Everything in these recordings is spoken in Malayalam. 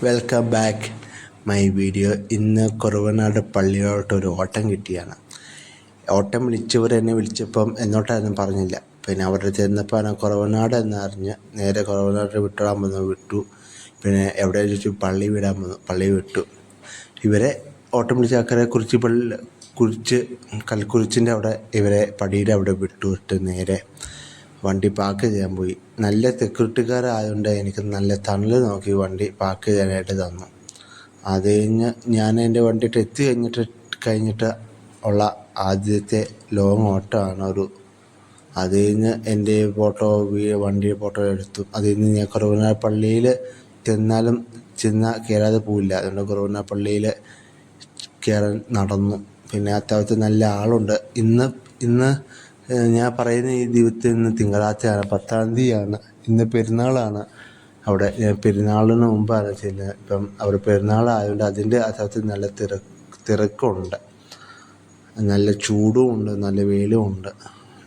Welcome back my video. ഇന്ന് കുറവനാട് പള്ളിയോട്ടൊരു ഓട്ടം കിട്ടിയാണ്. ഓട്ടം വിളിച്ചവർ എന്നെ വിളിച്ചപ്പം എന്നോട്ടായിരുന്നു പറഞ്ഞില്ല. പിന്നെ അവിടെ ചെന്നപ്പോൾ കുറവനാട് എന്നറിഞ്ഞ് നേരെ കുറവനാട് വിട്ടിടാൻ വിട്ടു. പിന്നെ എവിടെ വെച്ചു പള്ളി വിടാൻ വന്നു, പള്ളി വിട്ടു. ഇവരെ ഓട്ടം വിളിച്ച ആൾക്കാരെ കൽക്കുറിച്ചിൻ്റെ അവിടെ ഇവരെ പടിയുടെ അവിടെ വിട്ട് നേരെ വണ്ടി പാർക്ക് ചെയ്യാൻ പോയി. നല്ല സെക്യൂരിറ്റിക്കാരായതുകൊണ്ട് എനിക്ക് നല്ല തണൽ നോക്കി വണ്ടി പാർക്ക് ചെയ്യാനായിട്ട് തന്നു. അത് കഴിഞ്ഞ് ഞാൻ എൻ്റെ വണ്ടി എത്തി കഴിഞ്ഞിട്ട് ഉള്ള ആദ്യത്തെ ലോങ് ഓട്ടമാണ് അത് കഴിഞ്ഞ് എൻ്റെ വണ്ടിയുടെ ഫോട്ടോ എടുത്തു. അത് കഴിഞ്ഞ് ഞാൻ കുറവനാട് പള്ളിയിൽ കയറാതെ പോവില്ല. അതുകൊണ്ട് കുറവനാട് പള്ളിയിൽ കയറാൻ നടന്നു. പിന്നെ അത്യാവശ്യം നല്ല ആളുണ്ട്. ഇന്ന് ഞാൻ പറയുന്ന ഈ ദിവസത്തിൽ ഇന്ന് തിങ്കളാഴ്ചയാണ്, 10-ാം തീയതിയാണ്. ഇന്ന് പെരുന്നാളാണ്. അവിടെ ഞാൻ പെരുന്നാളിന് മുമ്പാണ് ചെല്ലുന്നത്. ഇപ്പം അവിടെ പെരുന്നാളായതുകൊണ്ട് അതിൻ്റെ അത്യാവശ്യം നല്ല തിരക്കുണ്ട്. നല്ല ചൂടും ഉണ്ട്, നല്ല വെയിലും ഉണ്ട്,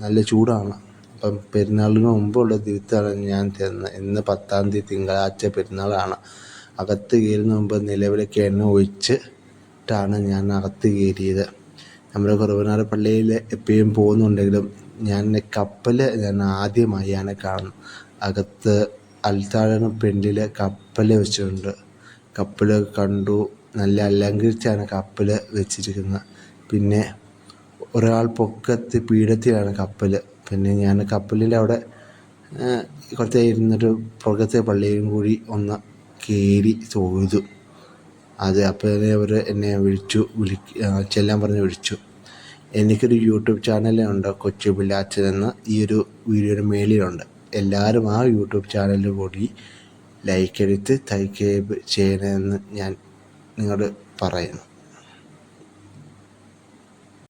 നല്ല ചൂടാണ്. അപ്പം പെരുന്നാളിന് മുമ്പുള്ള ദിവസമാണ് ഞാൻ ചെന്നത്. ഇന്ന് 10-ാം തീയതി തിങ്കളാഴ്ച പെരുന്നാളാണ്. അകത്ത് കയറുന്ന മുമ്പ് നിലവിലേക്ക് എണ്ണ ഒഴിച്ചിട്ടാണ് ഞാൻ അകത്ത് കയറിയത്. നമ്മുടെ കുറവനാട് പള്ളിയിൽ എപ്പോഴും പോകുന്നുണ്ടെങ്കിലും ഞാൻ ആദ്യമായാണ് കാണുന്നത്. അകത്ത് അൽത്താഴന് ഫ്രണ്ടിൽ കപ്പൽ വെച്ചിട്ടുണ്ട്. കപ്പൽ കണ്ടു. നല്ല അലങ്കരിച്ചാണ് കപ്പൽ വെച്ചിരിക്കുന്നത്. പിന്നെ ഒരാൾ പൊക്കത്ത് പീഠത്തിലാണ് കപ്പൽ. പിന്നെ ഞാൻ കപ്പലിൻ്റെ അവിടെ കുറച്ച് ഇരുന്നിട്ട് പുറത്തെ പള്ളിയിലും കൂടി ഒന്ന് കയറി തൊഴുതു. അത് അപ്പോൾ അവർ എന്നെ ചെല്ലാൻ പറഞ്ഞ് വിളിച്ചു. എനിക്കൊരു യൂട്യൂബ് ചാനലുണ്ട്, കൊച്ചു പിള്ളാച്ചൻ എന്ന്. ഈ ഒരു വീഡിയോയുടെ മേളിലുണ്ട്. എല്ലാവരും ആ യൂട്യൂബ് ചാനലിൽ കൂടി ലൈക്ക് എടുത്ത് സബ്സ്ക്രൈബ് ചെയ്യണമെന്ന് ഞാൻ നിങ്ങളോട് പറയുന്നു.